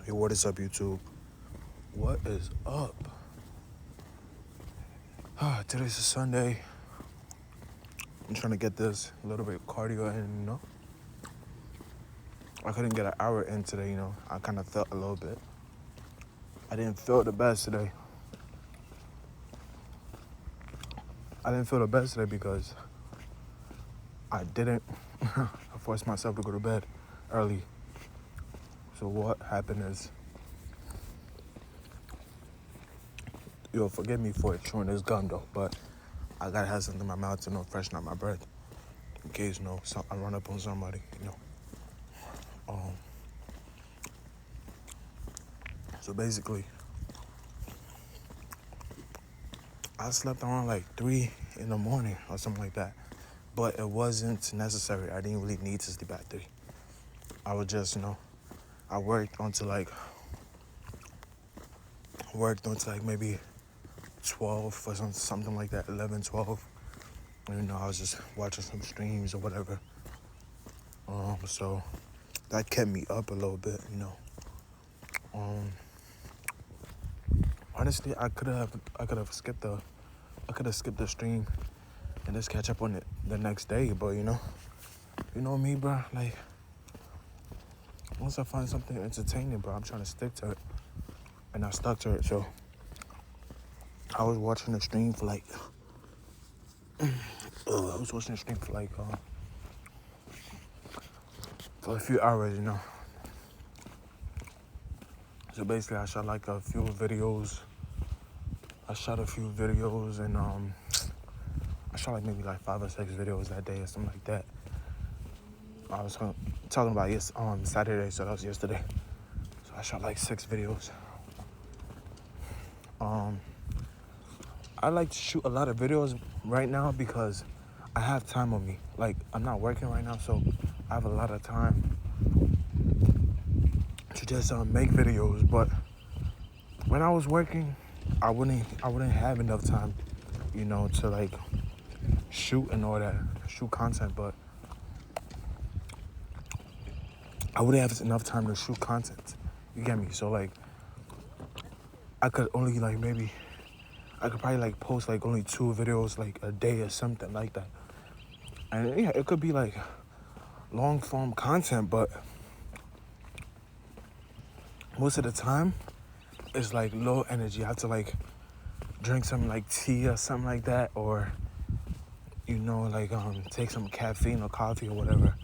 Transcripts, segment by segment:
Hey, what is up, YouTube? What is up? Today's a Sunday. I'm trying to get this a little bit of cardio in. I couldn't get an hour in today. I kind of felt a little bit. I didn't feel the best today. Because I didn't force myself to go to bed early. So what happened is, forgive me for chewing this gum though, but I gotta have something in my mouth to freshen up my breath in case I run up on somebody. Um, so basically, I slept around like 3 in the morning or something like that, but it wasn't necessary. I didn't really need to sleep at 3. I was just, I worked until like maybe 12 or something like that, 11, 12. And, I was just watching some streams or whatever. So that kept me up a little bit. Um, Honestly, I could have skipped the stream and just catch up on it the next day. But you know me, bro. Like once I find something entertaining, bro, I'm trying to stick to it, and I stuck to it. So I was watching the stream for like, for a few hours. So basically, I shot like a few videos. And I shot like maybe like 5 or 6 videos that day or something like that. I was talking about Saturday, so that was yesterday. So I shot like 6 videos. I like to shoot a lot of videos right now because I have time on me. Like, I'm not working right now, so I have a lot of time to just make videos. But when I was working, I wouldn't have enough time, to like shoot and all that, shoot content. But I wouldn't have enough time to shoot content. You get me? So like, I could only I could probably like post like only 2 videos like a day or something like that. And yeah, it could be like long form content, but most of the time it's like low energy. I have to like drink some like tea or something like that, or take some caffeine or coffee or whatever,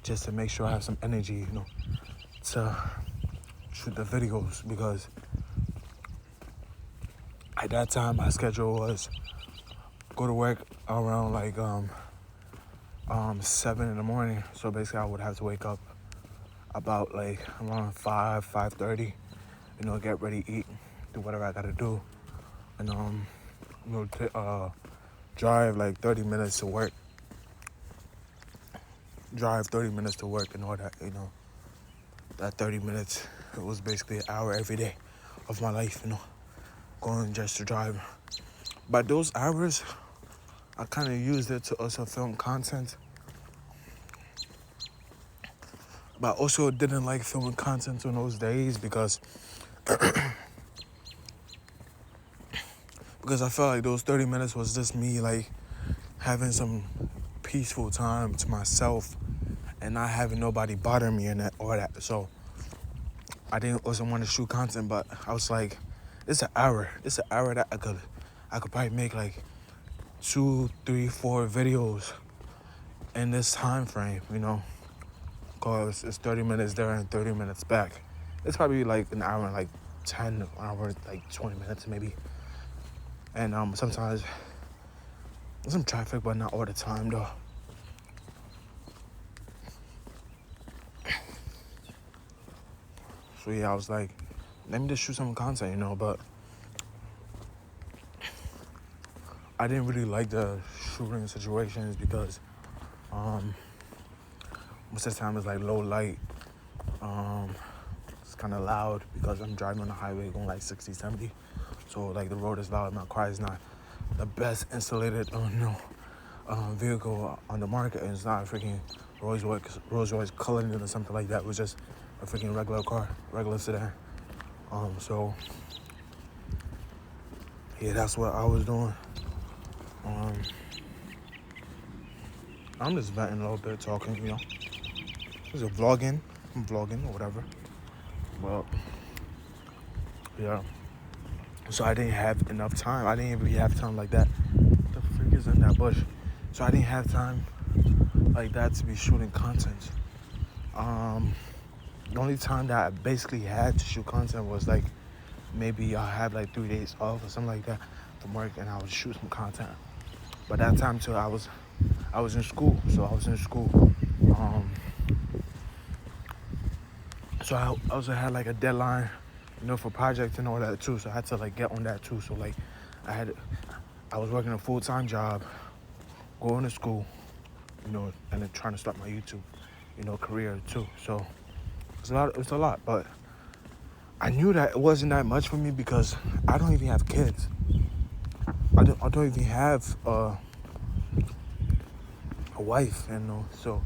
just to make sure I have some energy, to shoot the videos. Because at that time my schedule was go to work around like 7 in the morning. So basically I would have to wake up about like around 5:30, get ready, eat, do whatever I gotta do, and drive like 30 minutes to work. Drive 30 minutes to work and all that. That 30 minutes, it was basically an hour every day of my life, going just to drive. But those hours, I kind of used it to also film content. But I also didn't like filming content on those days because I felt like those 30 minutes was just me like having some peaceful time to myself and not having nobody bother me and that or that. So I didn't also want to shoot content, but I was like, it's an hour. It's an hour that I could probably make like 2, 3, 4 videos in this time frame, because it's 30 minutes there and 30 minutes back. It's probably like an hour and like 10 hours, like 20 minutes maybe. And sometimes there's some traffic, but not all the time though. So yeah, I was like, let me just shoot some content, but I didn't really like the shooting situations because most of the time it's like low light. It's kind of loud because I'm driving on the highway going like 60, 70. So like the road is loud. My car is not the best insulated vehicle on the market. And it's not a freaking Rolls Royce Cullinan or something like that. It was just a freaking regular car, regular sedan. So yeah, that's what I was doing. I'm just venting a little bit, talking, Just vlogging. I'm vlogging or whatever. Well, yeah. So I didn't have enough time. I didn't really have time like that. What the freak is in that bush? So I didn't have time like that to be shooting content. The only time that I basically had to shoot content was like maybe I have like 3 days off or something like that from work, and I would shoot some content. But that time too, I was in school, so I was in school. So I also had like a deadline, for projects and all that too. So I had to like get on that too. So like I was working a full-time job, going to school, and then trying to start my YouTube, career too. So it's a lot, but I knew that it wasn't that much for me because I don't even have kids. I don't even have a wife, So,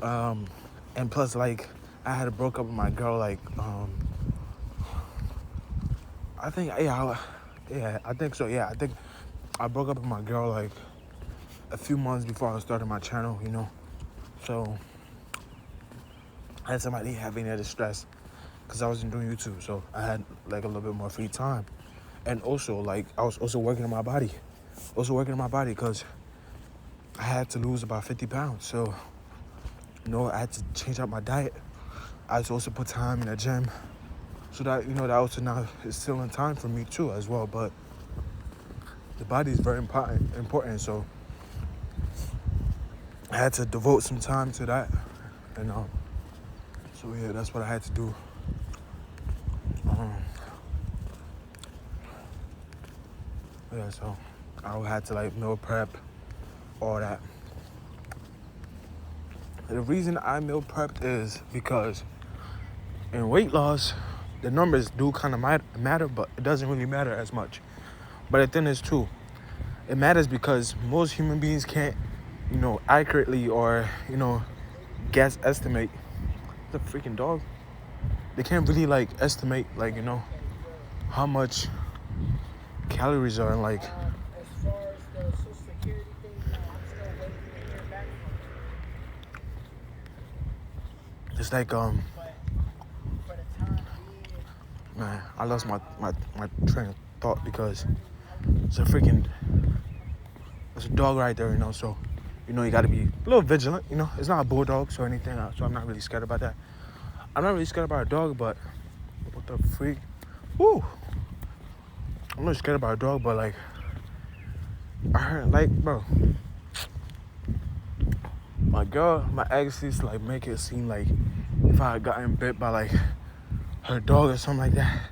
and plus, like, I had broke up with my girl, like, I think, I think so. Yeah, I think I broke up with my girl like a few months before I started my channel, So I had somebody having that stress because I wasn't doing YouTube, so I had like a little bit more free time. And also, like, I was also working on my body. Because I had to lose about 50 pounds. So, I had to change up my diet. I had to also put time in the gym. So that, that also now is still in time for me too as well. But the body is very important. So I had to devote some time to that. And so yeah, that's what I had to do. Yeah, so I had to like meal prep, all that. The reason I meal prepped is because in weight loss, the numbers do kind of matter, but it doesn't really matter as much. But the thing is too, it matters because most human beings can't, accurately or, guess estimate. The freaking dog. They can't really like estimate like, how much calories are in like. As far as the Social Security thing, I'm still waiting to hear back from them. It's like But for the time being, man, I lost my train of thought because it's a dog right there, so you gotta be a little vigilant, It's not a bulldog or anything, so I'm not really scared about that. I'm not really scared about a dog, but what the freak? Woo! I'm not scared about a dog, but like I heard, like, bro, my ex used to like make it seem like if I had gotten bit by like her dog or something like that,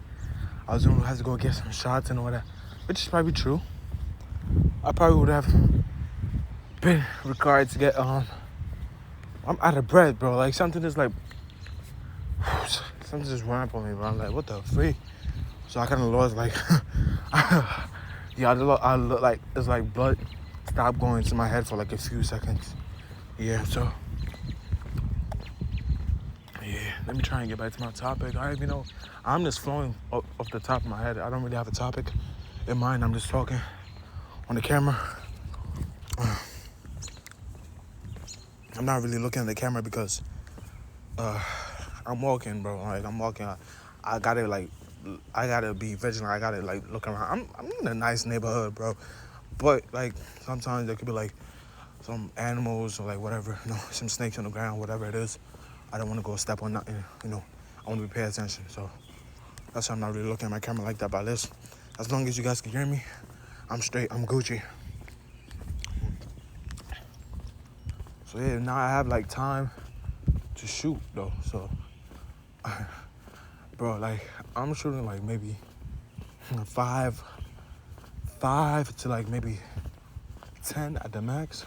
I was gonna have to go get some shots and all that, which is probably true. I probably would have been required to get I'm out of breath, bro. Like something just like something just ran up on me, bro. I'm like, what the freak? So I kind of lost like yeah, I look like it's like blood stopped going to my head for like a few seconds. Yeah, so yeah, let me try and get back to my topic. I don't even know. I'm just flowing off the top of my head. I don't really have a topic in mind. I'm just talking on the camera. I'm not really looking at the camera because I'm walking, bro. Like I'm walking. I gotta be vigilant. I gotta like look around. I'm in a nice neighborhood, bro. But like sometimes there could be like some animals or like whatever, some snakes on the ground, whatever it is. I don't want to go step on nothing, I want to be paying attention. So that's why I'm not really looking at my camera like that. But as long as you guys can hear me, I'm straight. I'm Gucci. So yeah, now I have like time to shoot though. So, bro, like I'm shooting like maybe five to like maybe 10 at the max.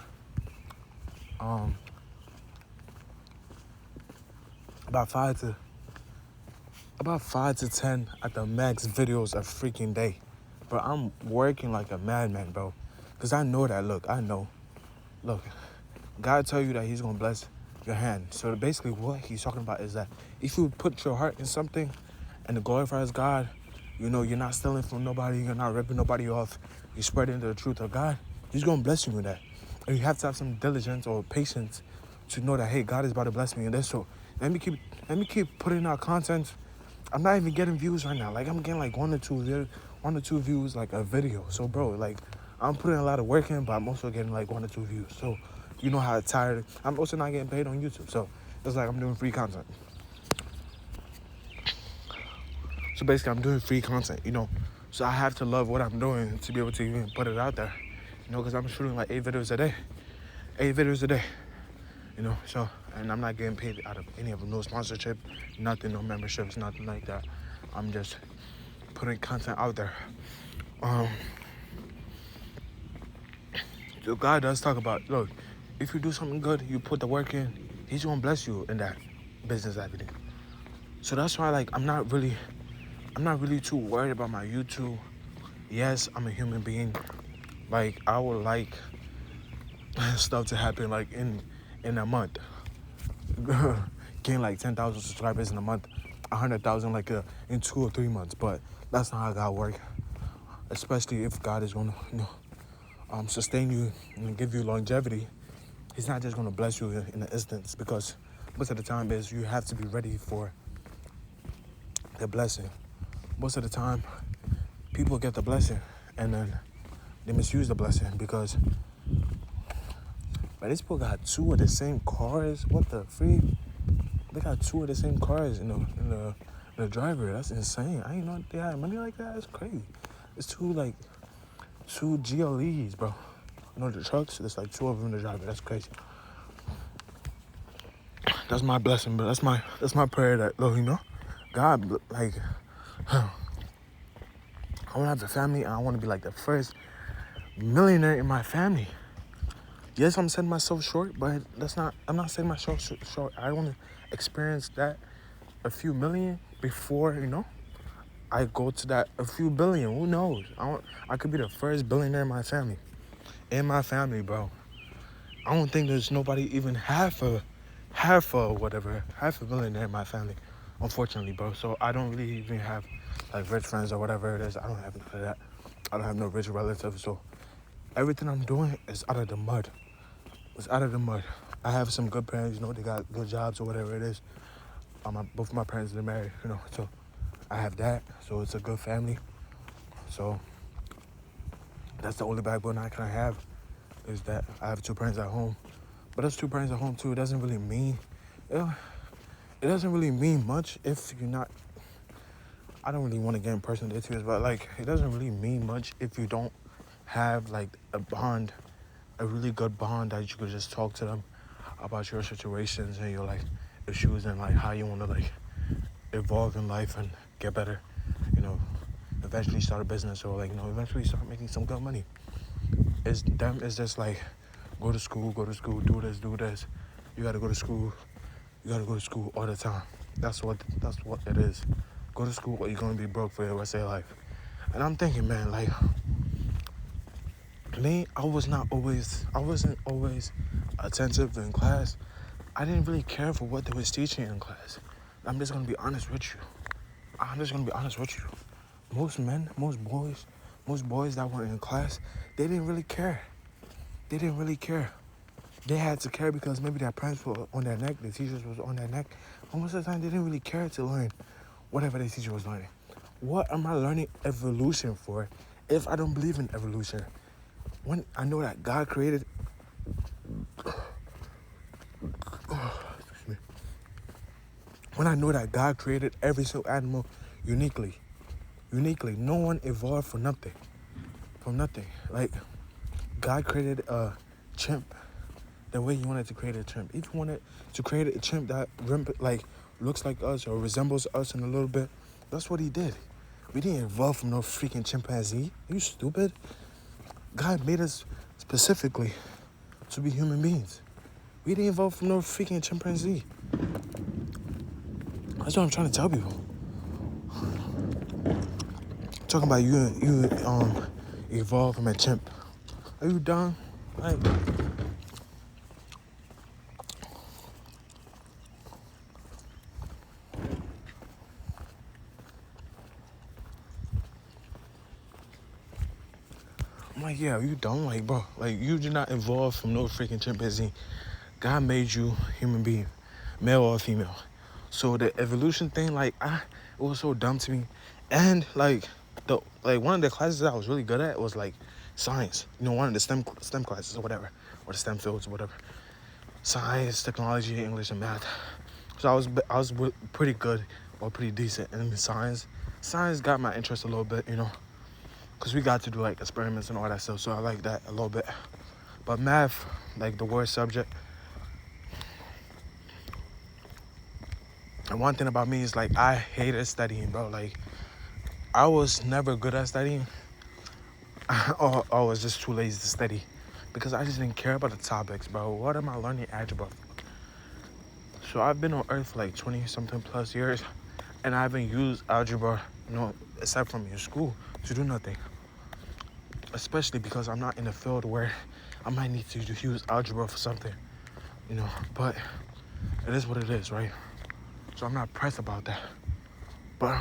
About five to 10 at the max videos a freaking day. But I'm working like a madman, bro. Cause I know that. Look, God tell you that He's gonna bless your hand. So basically what he's talking about is that if you put your heart in something and it glorifies God, you know, you're not stealing from nobody, you're not ripping nobody off, you're spreading the truth of God, he's going to bless you with that. And you have to have some diligence or patience to know that, hey, God is about to bless me in this. So let me keep putting out content. I'm not even getting views right now. Like, I'm getting like one or two views like a video. So bro, like, I'm putting a lot of work in, but I'm also getting like 1 or 2 views. So you know how tired. I'm also not getting paid on YouTube. So it's like I'm doing free content. So basically I'm doing free content, you know. So I have to love what I'm doing to be able to even put it out there. You know, because I'm shooting like 8 videos a day. 8 videos a day. You know, so, and I'm not getting paid out of any of them. No sponsorship, nothing, no memberships, nothing like that. I'm just putting content out there. So God does talk about, look, if you do something good, you put the work in, he's gonna bless you in that business, everything. So that's why, like, I'm not really too worried about my YouTube. Yes, I'm a human being. Like, I would like stuff to happen like in a month. Gain like 10,000 subscribers in a month, 100,000 like in 2 or 3 months. But that's not how God works. Especially if God is gonna, you know, sustain you and give you longevity. He's not just gonna bless you in an instance, because most of the time is you have to be ready for the blessing. Most of the time, people get the blessing and then they misuse the blessing because, but these people got 2 of the same cars. What the freak? They got 2 of the same cars in the driver. That's insane. I didn't know they had money like that. That's crazy. It's 2 GLEs, bro. You know the trucks. There's like 2 of them in the driver. That's crazy. That's my blessing, but that's my prayer that, Lord, you know, God, like, I want to have a family and I want to be like the first millionaire in my family. Yes, I'm setting myself short, but I'm not setting myself short. I want to experience that a few million before, you know, I go to that a few billion. Who knows? I could be the first billionaire in my family. In my family, bro. I don't think there's nobody even half a millionaire in my family, unfortunately, bro. So I don't really even have like rich friends or whatever it is. I don't have none of that. I don't have no rich relatives. So everything I'm doing is out of the mud. It's out of the mud. I have some good parents, you know, they got good jobs or whatever it is. Both my parents are married, you know, so I have that. So it's a good family. So that's the only backbone I can have, is that I have 2 parents at home. But those 2 parents at home too, it doesn't really mean much if you're not. I don't really want to get in personal details, but like, it doesn't really mean much if you don't have like a really good bond that you could just talk to them about your situations and your like issues and like how you want to like evolve in life and get better, you know, eventually start a business or like, you know, eventually start making some good money. It's just like, go to school, do this. You gotta go to school. You gotta go to school all the time. That's what it is. Go to school or you're gonna be broke for the rest of your life. And I'm thinking, man, like, me, I wasn't always attentive in class. I didn't really care for what they was teaching in class. I'm just gonna be honest with you. Most boys that were in class, they didn't really care. They had to care because maybe their parents were on their neck, the teachers was on their neck. But most of the time, they didn't really care to learn whatever the teacher was learning. What am I learning evolution for if I don't believe in evolution? When I know that God created... When I know that God created every single animal uniquely, no one evolved from nothing. Like, God created a chimp the way He wanted to create a chimp. If He wanted to create a chimp that like looks like us or resembles us in a little bit, that's what He did. We didn't evolve from no freaking chimpanzee. Are you stupid? God made us specifically to be human beings. We didn't evolve from no freaking chimpanzee. That's what I'm trying to tell people. Talking about you evolve from a chimp. Are you dumb? Like, I'm like, yeah, you don't, like, bro, like, you did not evolve from no freaking chimpanzee. God made you human being, male or female. So the evolution thing, like, it was so dumb to me. And like one of the classes I was really good at was like science. You know, one of the STEM classes or whatever, or the STEM fields or whatever. Science, technology, English, and math. So I was pretty good or pretty decent in science. Science got my interest a little bit, you know, because we got to do like experiments and all that stuff. So I like that a little bit. But math, like the worst subject. And one thing about me is like I hated studying, bro. Like I was never good at studying. or I was just too lazy to study because I just didn't care about the topics, bro. What am I learning algebra for? So I've been on Earth for like 20 something plus years, and I haven't used algebra, you know, except from in school to do nothing. Especially because I'm not in a field where I might need to use algebra for something, you know. But it is what it is, right? So I'm not pressed about that. But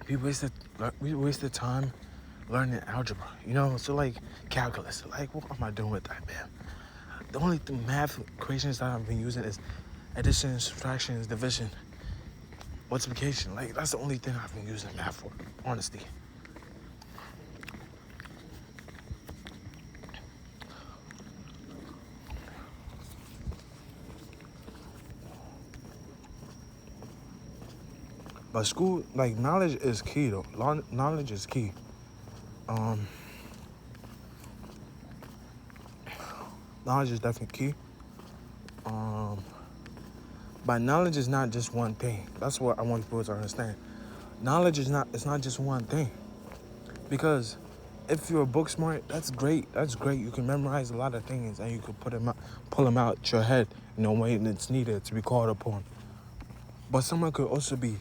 we wasted time learning algebra, you know. So like calculus, like what am I doing with that, man? The only math equations that I've been using is addition, subtraction, division, multiplication. Like that's the only thing I've been using math for, honestly. But school, like, knowledge is key, though. Knowledge is key. Knowledge is definitely key. But knowledge is not just one thing. That's what I want people to understand. Knowledge is not, it's not just one thing. Because if you're book smart, that's great. That's great. You can memorize a lot of things and you can pull them out your head, you know, when it's needed to be called upon. But someone could also be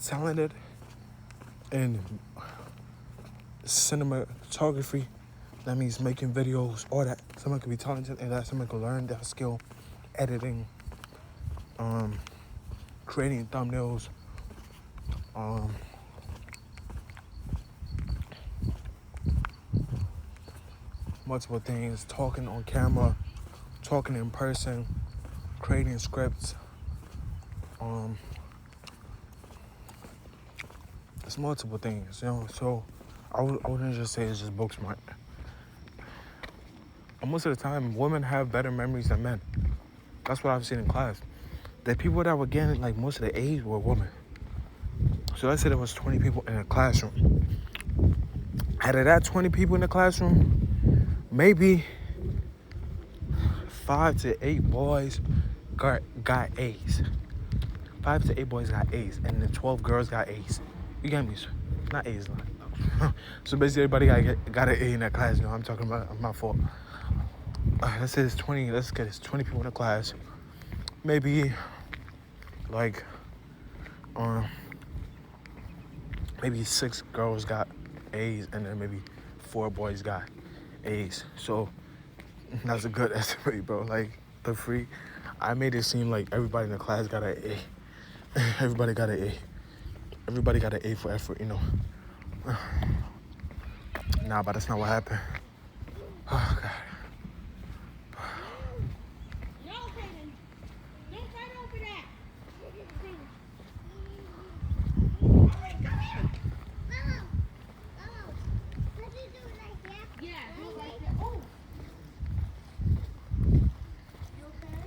talented in cinematography. That means making videos, all that. Someone could be talented in that. Someone could learn that skill, editing, creating thumbnails, multiple things, talking on camera, talking in person, creating scripts. It's multiple things, you know. So I wouldn't just say it's just book smart. And most of the time, women have better memories than men. That's what I've seen in class. The people that were getting like most of the A's were women. So let's say there was 20 people in a classroom. Out of that 20 people in the classroom, maybe 5 to 8 boys got A's. 5 to 8 boys got A's, and the 12 girls got A's. You get me? Not A's. So basically, everybody got an A in that class. You know, I'm talking about my fault. Let's say it's 20. Let's get it's 20 people in the class. Maybe like maybe 6 girls got A's, and then maybe 4 boys got A's. So that's a good estimate, bro. Like the free, I made it seem like everybody in the class got an A. Everybody got an A. Everybody got an A for effort, you know. Nah, but that's not what happened. Oh, God. No, Hayden. Don't fight over that. Yeah, do it like that. Oh. You okay?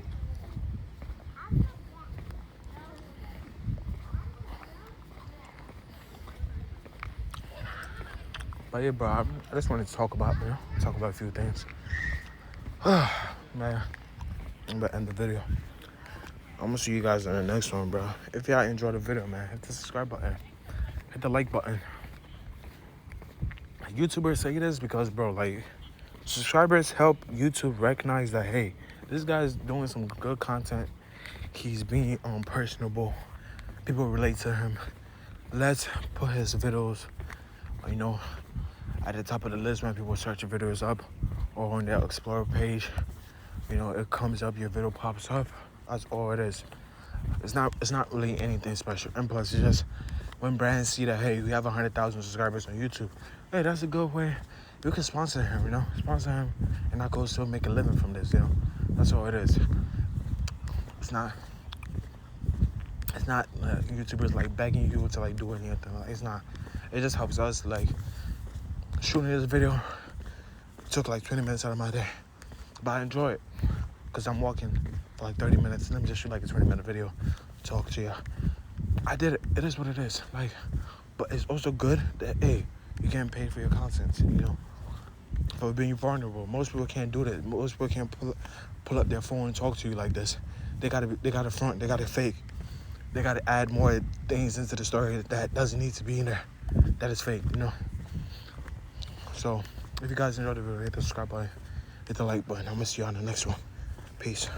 But yeah, bro, I just wanted to talk about a few things. Man, I'm gonna end the video. I'm gonna see you guys in the next one, bro. If y'all enjoyed the video, man, hit the subscribe button, hit the like button. YouTubers say this because, bro, like, subscribers help YouTube recognize that, hey, this guy's doing some good content. He's being personable. People relate to him. Let's put his videos, you know, at the top of the list when people search your videos up, or on their Explorer page. You know, it comes up, your video pops up. That's all it is. It's not really anything special. And plus, it's just when brands see that, hey, we have 100,000 subscribers on YouTube, hey, that's a good way. You can sponsor him, you know? Sponsor him, and I go still make a living from this, you know? That's all it is. It's not YouTubers like begging you to like do anything. Like, it's not. It just helps us. Like, shooting this video took like 20 minutes out of my day, but I enjoy it because I'm walking for like 30 minutes. Let me just shoot like a 20-minute video, talk to you. I did it. It is what it is. Like, but it's also good that, hey, you're getting paid for your content, you know, for being vulnerable. Most people can't do that. Most people can't pull up their phone and talk to you like this. They gotta front. They gotta fake. They gotta add more things into the story that doesn't need to be in there. That is fake, you know. So, if you guys enjoyed the video, hit the subscribe button, hit the like button. I'll miss you on the next one. Peace.